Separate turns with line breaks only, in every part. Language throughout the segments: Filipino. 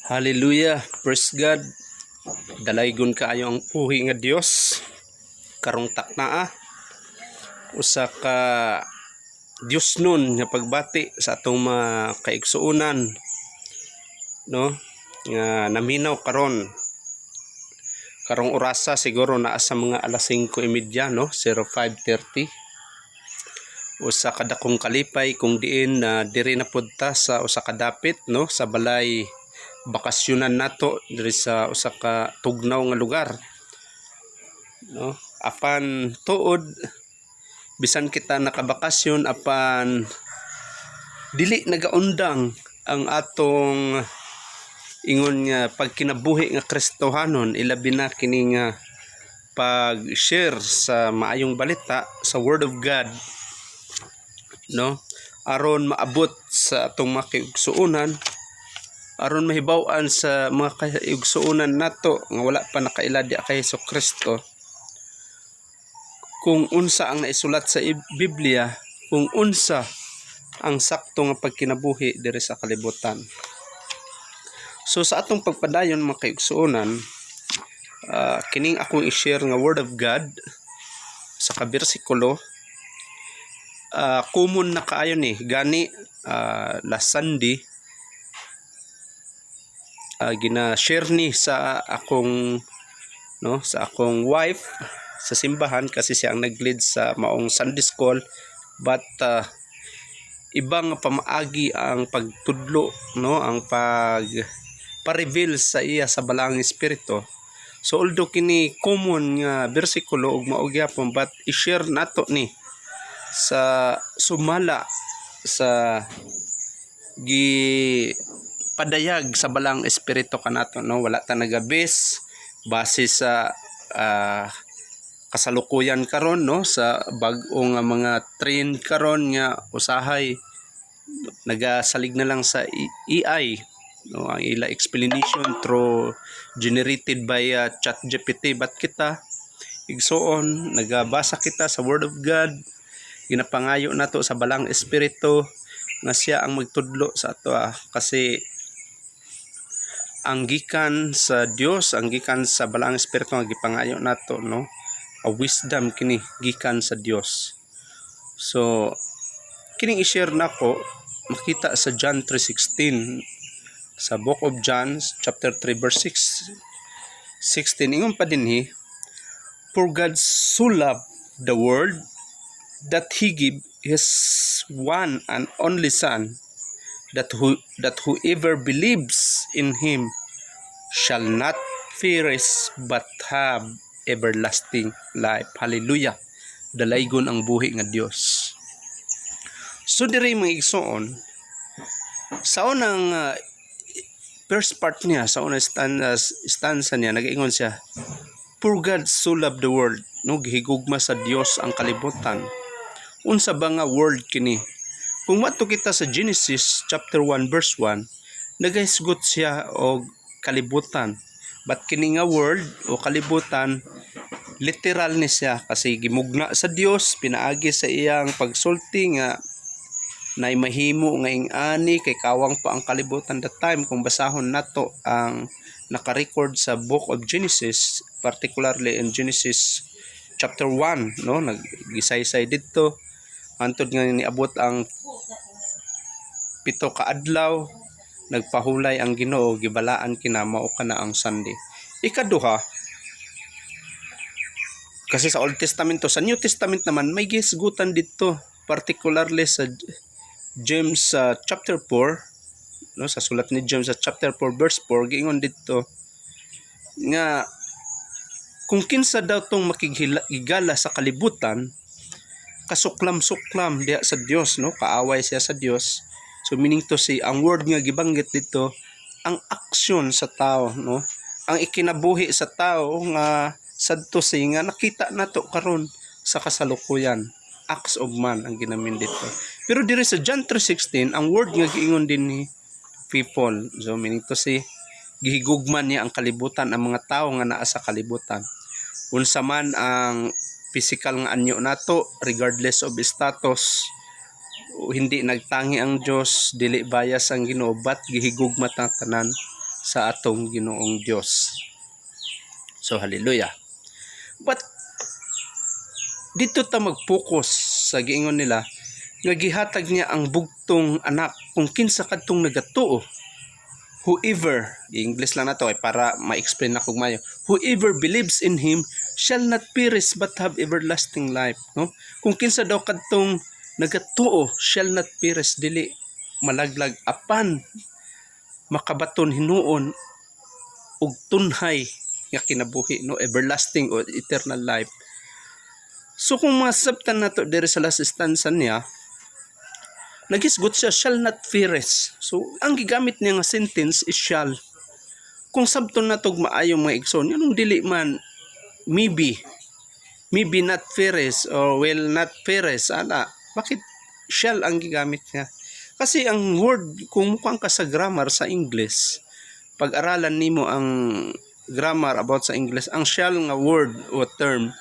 Hallelujah, praise God. Dalaygon kaayo ang puhi nga Dios. Karong taknaa usa ka Dios nun nga pagbati sa atong mga kaigsuonan, no? Nga naminaw karong orasa siguro naa sa mga alas 5:30, no? 05:30. Usa ka dakong kalipay kung diin na diri na pudta sa usa ka dapit, no? Sa balay bakasyonan nato diri sa usa ka tugnaw nga lugar, no? Apan tuod bisan kita nakabakasyon, apan dili nagaundang ang atong ingon nga pagkinabuhi nga Kristohanon, ilabi na kini nga pag-share sa maayong balita sa Word of God, no? Aron maabot sa atong mga kaigsuonan, aron mahibaw-an sa mga kaigsuonan nato nga wala pa nakailadi kay Jesucristo kung unsa ang naisulat sa Biblia, kung unsa ang sakto nga pagkinabuhi diri sa kalibutan. So sa atong pagpadayon mga kaigsuonan, kining akong i-share nga Word of God sa kabersikulo, common na kaayo ni gani last Sunday, gina-share ni sa akong sa akong wife sa simbahan kasi siya ang nag-lead sa maong Sunday school, but ibang pamaagi ang pagtudlo, no, ang pa-reveal sa iya sa balaang espiritu. So although kini common nga bersikulo ug mao gyapon, but i-share nato ni sa sumala sa padayag sa balang espiritu kanato, no? Wala ta nagabis base sa kasalukuyan karon, no, sa bag-o nga mga trend karon nga usahay nagasalig na lang sa AI, no, ang ila explanation through generated by ChatGPT. But kita igsuon nagabasa kita sa Word of God, ginapangayo nato sa balang espiritu nga siya ang magtudlo sa ato, kasi ang gikan sa Dios, ang gikan sa balang espiritu nga gipangayo nato, no, a wisdom kini gikan sa Dios. So kining i-share nako makita sa John 3:16, sa Book of John chapter 3 verse 16, ingon pa dinhi, for God so loved the world that he gave his one and only son, that whoever believes in him shall not perish but have everlasting life. Hallelujah. Dalaygon ang buhi nga Dios. So diri mga igsoon, sa unang first part niya, sa unang stanza niya, nag-ingon siya, for God so loved the world, no, gihigugma sa Dios ang kalibutan. Unsa ba nga world kini? Kung mato kita sa Genesis chapter 1 verse 1, nagahisgot siya og kalibutan. But kini nga world o kalibutan, literal ni siya kasi gimugna sa Dios, pinaagi sa iyang pagsulti nga nay mahimo nga ing-ani kay kawang pa ang kalibutan that time. Kung basahon nato ang naka-record sa Book of Genesis, particularly in Genesis chapter 1, no, nagisaysay dito antod nga niabot ang 7 ka adlaw, nagpahulay ang Ginoo, gibalaan kina mao kana ang Sunday. Ikaduha, kasi sa Old Testamento, sa New Testament naman may gisgutan dito, particularly sa James chapter 4, no, sa sulat ni James sa chapter 4 verse 4, giingon dito nga kung kinsa daw tong makigala sa kalibutan, kasuklam-suklam diha sa Dios, no, kaaway siya sa Dios. So meaning to say, ang word nga gibanggit dito, ang aksyon sa tao, no, ang ikinabuhi sa tao nga sadto say nga nakita nato karon sa kasalukuyan, acts of man ang ginamin dito. Pero diri sa John 3:16, ang word nga giingon din ni people. So meaning to say, gihigugman niya ang kalibutan, ang mga tao nga naa sa kalibutan. Unsa man ang physical nga anyo nato, regardless of status, hindi nagtangi ang Dios, dili bias ang Ginoo, but gihigugma ta tanan sa atong Ginoong Dios. So hallelujah. But dito ta mag-focus sa giingon nila nga gihatag niya ang bugtong anak kung kinsa kadtong nagatuo. Whoever, English lang na to para ma-explain na kung mayo. Whoever believes in him shall not perish but have everlasting life, no? Kung kinsa daw kadtong nagatuo shall not perish, dili malaglag apan makabaton hinuon og tunhay nga kinabuhi, no? Everlasting or eternal life. So kung masabtan nato diri sa last stanza niya, nagisgot siya, shall not perish. So, ang gigamit niya nga sentence is shall. Kung sabton na tog maayong mga igsoon, yun dili man, maybe not perish or will not perish. Bakit shall ang gigamit niya? Kasi ang word, kung mukhang ka sa grammar sa English, pag-aralan nimo ang grammar about sa English, ang shall nga word o term,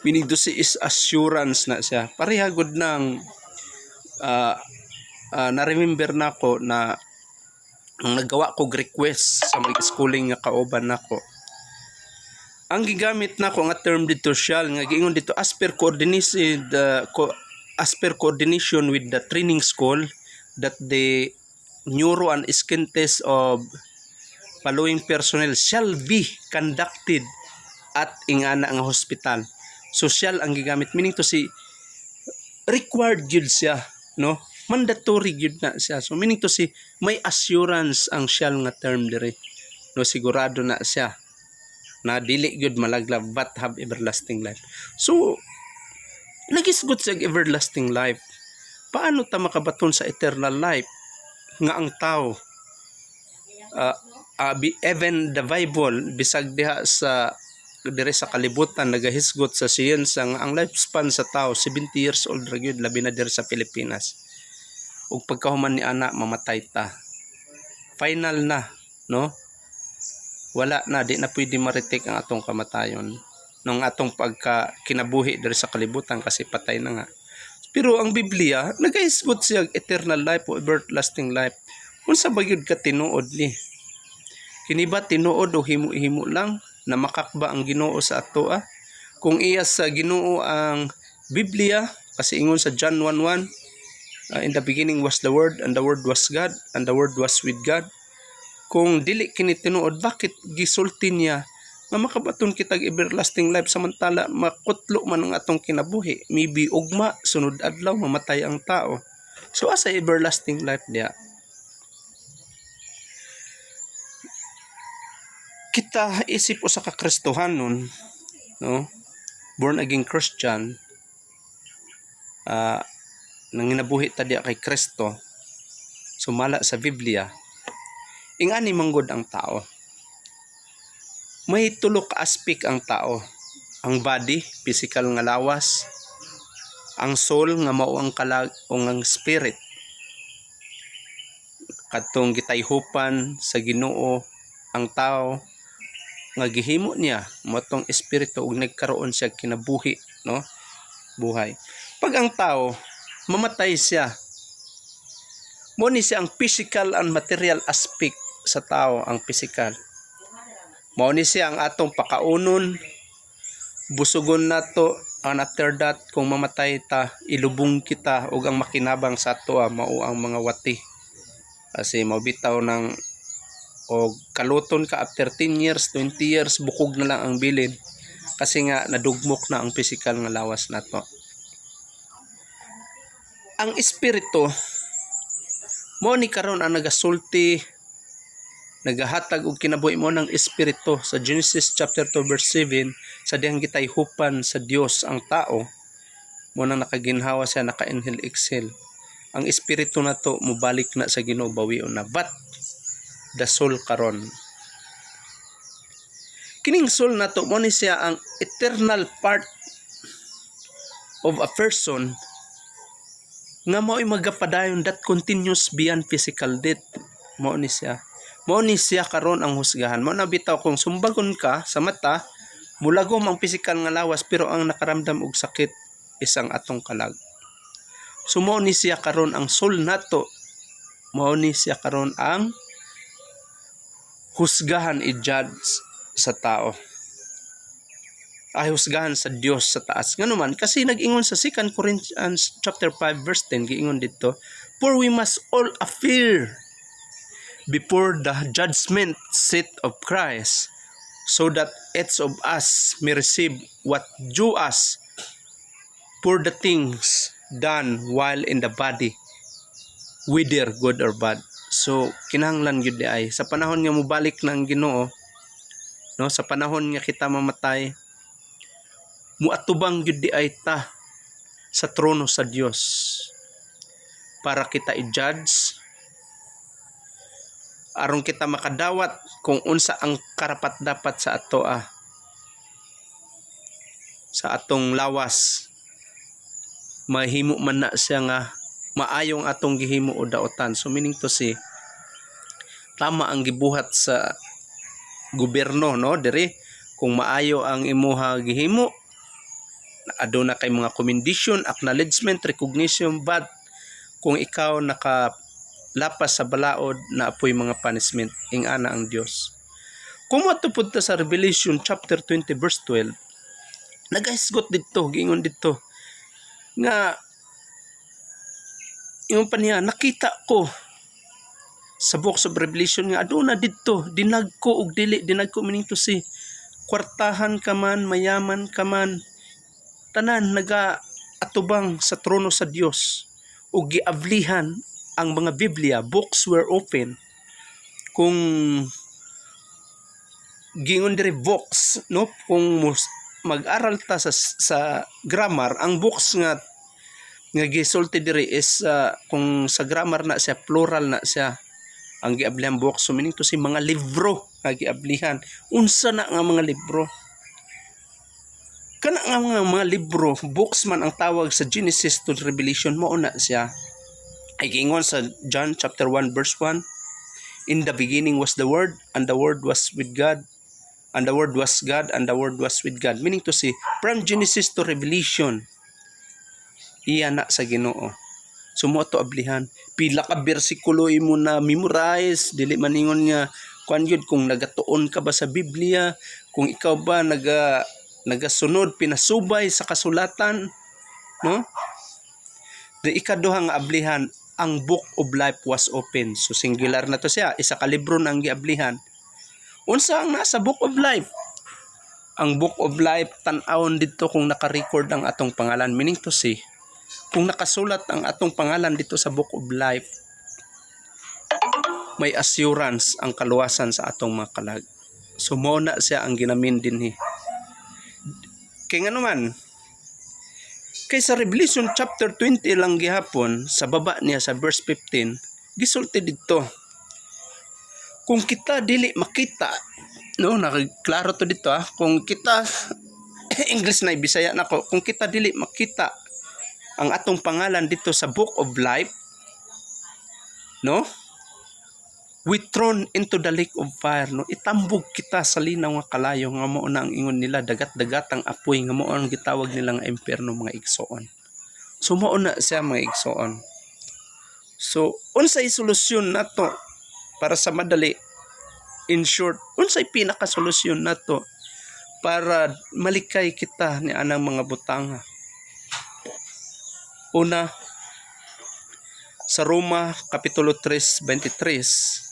meaning to say is assurance na siya. Parehagod ng na-remember na ko na naggawa ko request sa mga schooling nga kauban nako. Ang gigamit nako nga term dito shall nga giingon dito as per coordination with the training school that the neuro and skin test of following personnel shall be conducted at ingana nga hospital. So shall ang gigamit, meaning to say required yun siya, no? Mandatory yun na siya. So meaning to say may assurance ang shall nga term dire, no? Sigurado na siya na dili yun malaglag but have everlasting life. So nagisgot sa everlasting life. Paano ta makabaton sa eternal life nga ang tao even the Bible bisag diha sa dire sa kalibutan nagahisgot sa siyensa nga ang lifespan sa tao 70 years old ra gyud, labi na dire sa Pilipinas. Ug pagkahuman ni ana mamatay ta. Final na, no? Wala na, di na pwede ma-retake ang atong kamatayon ng atong pagka kinabuhi dire sa kalibutan kasi patay na nga. Pero ang Biblia nagahisgot siya eternal life o everlasting life. Unsa ba gyud ka tinuod ni? Kini ba tinuod o himo-himo lang na makakba ang Ginoo sa ato? Kung iya sa Ginoo ang Biblia, kasi ingon sa John 1:1, in the beginning was the Word, and the Word was God, and the Word was with God. Kung dili kini tinuod, bakit gisulti niya nga makabaton kitag everlasting life samantala makutlo man ang atong kinabuhi? Maybe ugma, sunod adlaw mamatay ang tao. So asa everlasting life diya? Kita isip o sa kakristohanon, no? Born again Christian, nang ginabuhi ta diya kay Kristo, sumala sa Biblia, ingani manggod ang tao. May tulo ka aspect ang tao. Ang body, physical nga lawas, ang soul nga mao ang kalag o ang spirit. Kadtong gitayhupan sa Ginoo ang tao nga gihimo niya motong espiritu ug nagkaroon siya kinabuhi, no? Buhay. Pag ang tao mamatay siya, mo ni siya ang physical and material aspect sa tao, ang physical. Mao ni siya ang atong pakaunon, busugon nato, and after that kung mamatay ta, ilubong kita ug ang makinabang sa ato mao ang mga wati. Kasi mabitaw ng o kaluton ka after 10 years, 20 years, bukog na lang ang bilin kasi nga nadugmok na ang physical nga lawas nato. Ang espiritu mo ni karon ang nagasulti, nagahatag og kinabuhi mo ng espiritu sa Genesis chapter 2 verse 7, sa dihang gitayhupan sa Dios ang tao, mo nang nakaginhawa siya, naka-inhale exhale. Ang espiritu nato mobalik na sa Ginoo, bawion na. But the soul karon, kining soul nato mo ni siya ang eternal part of a person nga mao'y magapadayon that continues beyond physical death. Mao ni siya karon ang husgahan. Mao na bitaw kung sumbagon ka sa mata, mulagom ang physical nga lawas pero ang nakaramdam og sakit isang atong kalag. So mao ni siya karon ang soul nato, mao ni siya karon ang husgahan i-judge sa tao. Ay husgahan sa Dios sa taas. Nga naman kasi nag-ingon sa 2 Corinthians chapter 5 verse 10 giingon dito, for we must all appear before the judgment seat of Christ, so that each of us may receive what due us for the things done while in the body, whether good or bad. So kinahanglan gyud ay sa panahon nga mobalik na ang Ginoo, no, sa panahon nga kita mamatay, muatubang gyud ay ta sa trono sa Dios para kita i-judge, aron kita makadawat kung unsa ang karapat dapat sa ato sa atong lawas. Mahimo man na siya nga maayong atong gihimo o daotan. So meaning to say, tama ang gibuhat sa gobyerno, no, diri kung maayo ang imuha gihimo, aduna kay mga commendation, acknowledgement, recognition, but kung ikaw nakalapas sa balaod, na apoy mga punishment, ingana ang Dios. Kung matupod ta sa Revelation chapter 20 verse 12, nagahisgot dito, giingon dito nga yung pa niya, nakita ko sa books of Revelation nga aduna dito dinagko og dili dinagko, meaning to say kwartahan ka man, mayaman ka man, tanan naga-atubang sa trono sa Dios ug giablihan ang mga Biblia, books were open. Kung gingon diri books, no, kung mag-aral ta sa grammar, ang books nga gisulti diri is kung sa grammar na siya, plural na siya ang giablihan books. So meaning to say mga libro nga giablihan. Unsa na nga mga libro? Kana nga mga libro, books man ang tawag sa Genesis to Revelation, mao na siya. Ay giingon sa John chapter 1 verse 1, in the beginning was the Word, and the Word was with God, and the Word was God, and the Word was with God. Meaning to say, from Genesis to Revelation, iya na sa Ginoo. Sumo to ablihan. Pila ka bersikulo imo na memorize, dili man ingon nga kuan gyud kung nagatuon ka ba sa Biblia, kung ikaw ba nagasunod pinasubay sa kasulatan, no? The ikaduhang ablihan, ang Book of Life was open. So singular na to siya, isa ka libro na ang giablihan. Unsa ang nasa Book of Life? Ang Book of Life, tan-awon dito kung naka-record ang atong pangalan. Meaning to say, kung nakasulat ang atong pangalan dito sa Book of Life, may assurance ang kaluwasan sa atong mga kalag. So mao na siya ang ginamin dinhi. Kaya nga naman, kay sa Revelation chapter 20 lang gihapon, sa baba niya sa verse 15, gisulti dito, kung kita dili makita, no, nakaklaro to dito kung kita English na Bisaya na ko, kung kita dili makita ang atong pangalan dito sa Book of Life, no, we thrown into the lake of fire, no, itambog kita sa linaw nga kalayo, nga mao na ang ingon nila, dagat-dagatang apoy, nga mao ang gitawag nila nga impyerno, mga igsoon. So mao na siya, mga igsoon. So unsay solusyon nato para sa madali, in short, unsay pinaka solusyon nato para malikay kita ni anang mga butanga? Una, sa Roma kapitulo 3:23,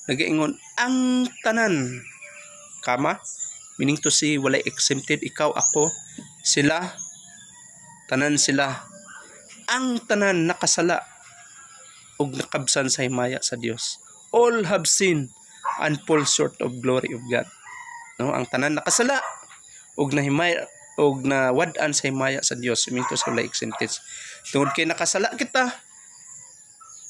nagaingon, ang tanan, kama, meaning to say, walay exempted, ikaw, ako, sila, tanan sila, ang tanan nakasala ug nakabsan sa himaya sa Dios. All have sinned and fall short of glory of God. No, ang tanan nakasala ug nahimaya ug nawad-an sa himaya sa Dios, meaning to say, walay exempted. Tungod kay nakasala kita,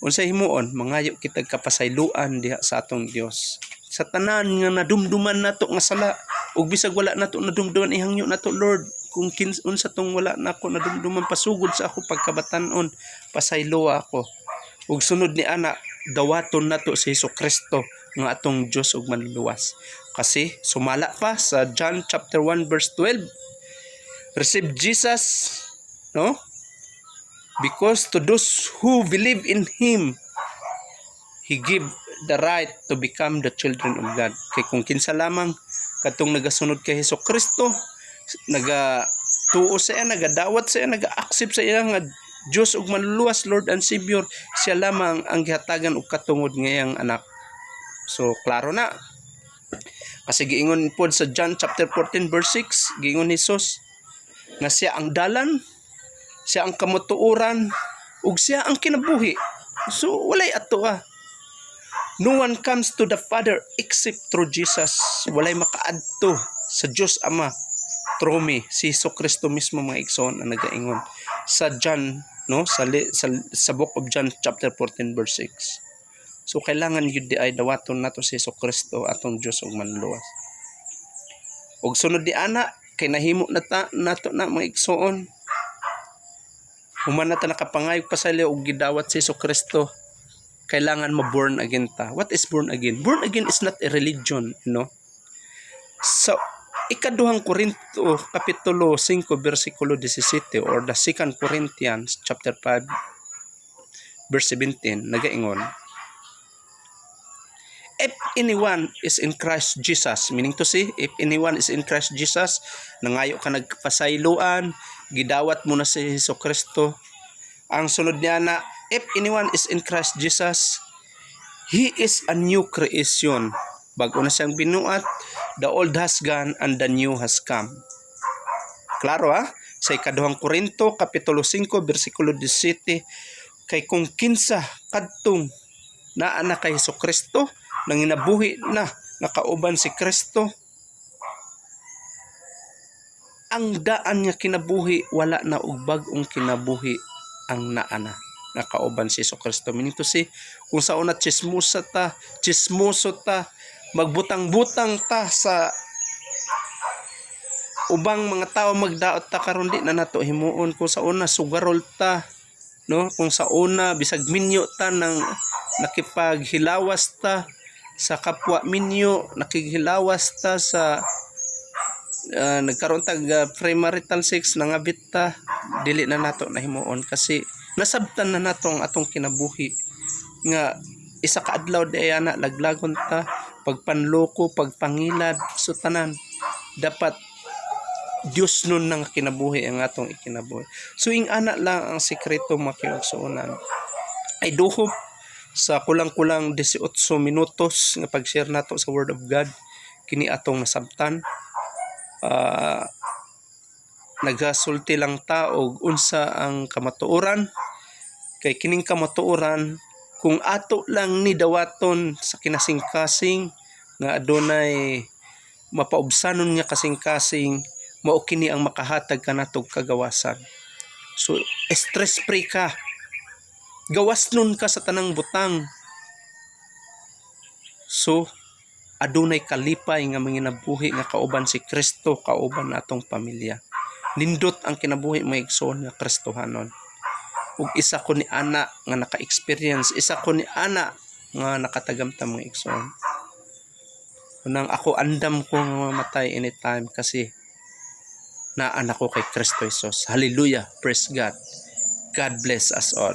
unsay himuon, mangayo kita kapasayloan diha sa atong Dios. Sa tanan nga nadumduman nato nga sala, ug bisag wala nato nadumduman, ihangyo nato, Lord, kung unsa tong wala nako nadumduman, pasugod sa ako pagkabatan-on, pasayloa ako. Ug sunod ni ana, dawaton nato si Hesukristo nga atong Dios ug manluwas. Kasi sumala pa sa John chapter 1 verse 12, receive Jesus, no? Because to those who believe in Him, He give the right to become the children of God. Kay kung kinsa lamang katong nagasunod kay Hesukristo, tuo sa iya, nagadawat sa iya, naga-accept sa iya nga Diyos ug manluluwas, Lord and Savior, siya lamang ang gihatagan og katungod ngayang anak. So klaro na. Kasi giingon pod sa John chapter 14 verse 6, giingon ni Jesus nga siya ang dalan, siya ang kamutuoran, ug siya ang kinabuhi. So walay ato No one comes to the Father except through Jesus. Walay makaadto sa Dios Ama through me, si Hesukristo mismo mga igsoon ang nagaingon sa John, no, sa book of John chapter 14 verse 6. So kailangan yun di ay dawaton nato si Hesukristo atong Dios ug manluwas. Ug sunod di ana kay nahimo nato na mga igsoon. Human na ta nakapangayog pa sa ug gidawat si Hesukristo. Kailangan ma-born again ta. What is born again? Born again is not a religion, So, ikaduhang Korinto, kapitulo 5, versikulo 17, or the 2 Corinthians, chapter 5, verse 17, nagaingon, if anyone is in Christ Jesus, meaning to say, if anyone is in Christ Jesus, nangayo ka nagpasayloan, gidawat mo na si Hesukristo, ang sunod niya na, if anyone is in Christ Jesus, he is a new creation. Bago na siyang binuat, the old has gone and the new has come. Klaro sa ikaduhang Korinto, kapitulo 5, versikulo 17, kay kung kinsa kadtong naa na kay Hesukristo, nang inabuhi na nakauban si Kristo, ang daan niya kinabuhi, wala na og bag-ong kinabuhi ang naa na nakauban si Hesukristo. Meaning to say, kung sa una chismoso ta, magbutang-butang ta sa ubang mga tao, magdaot ta karon di na nato himuon. Kung sa una sugarol ta, kung sa una bisag minyo ta nang nakipaghilawas ta sa kapwa minyo, nakighilawas ta sa nagkaroon tag premarital sex, nangabit ta, dili na nato nahimuon kasi nasabtan na nato ang atong kinabuhi nga isa ka adlaw di ana laglagon ta, pagpanloko, pagpangilad, so tanan dapat Dios nun nang kinabuhi ang atong ikinabuhi. So ing ana lang ang sekreto makiugsuonan. I do hope sa kulang-kulang 18 minutos nga pag-share nato sa Word of God kini atong nasabtan. Nagasulti lang ta og unsa ang kamatuoran, kay kining kamatuoran kung ato lang ni dawaton sa kinasing-kasing nga adunay mapaubsanon nga kasing-kasing, mao kini ang makahatag kanatog kagawasan. So stress free ka, gawasnon ka sa tanang butang, so adunay kalipay nga manginabuhi nga kauban si Kristo, kauban natong pamilya. Nindot ang kinabuhi mga igsoon nga Kristohanon. Ug isa ko ni ana nga naka-experience, isa ko ni ana nga nakatagamtam mga igsoon. Unang ako andam ko nga mamatay anytime kasi naanak ko kay Kristo Jesus. Hallelujah, praise God. God bless us all.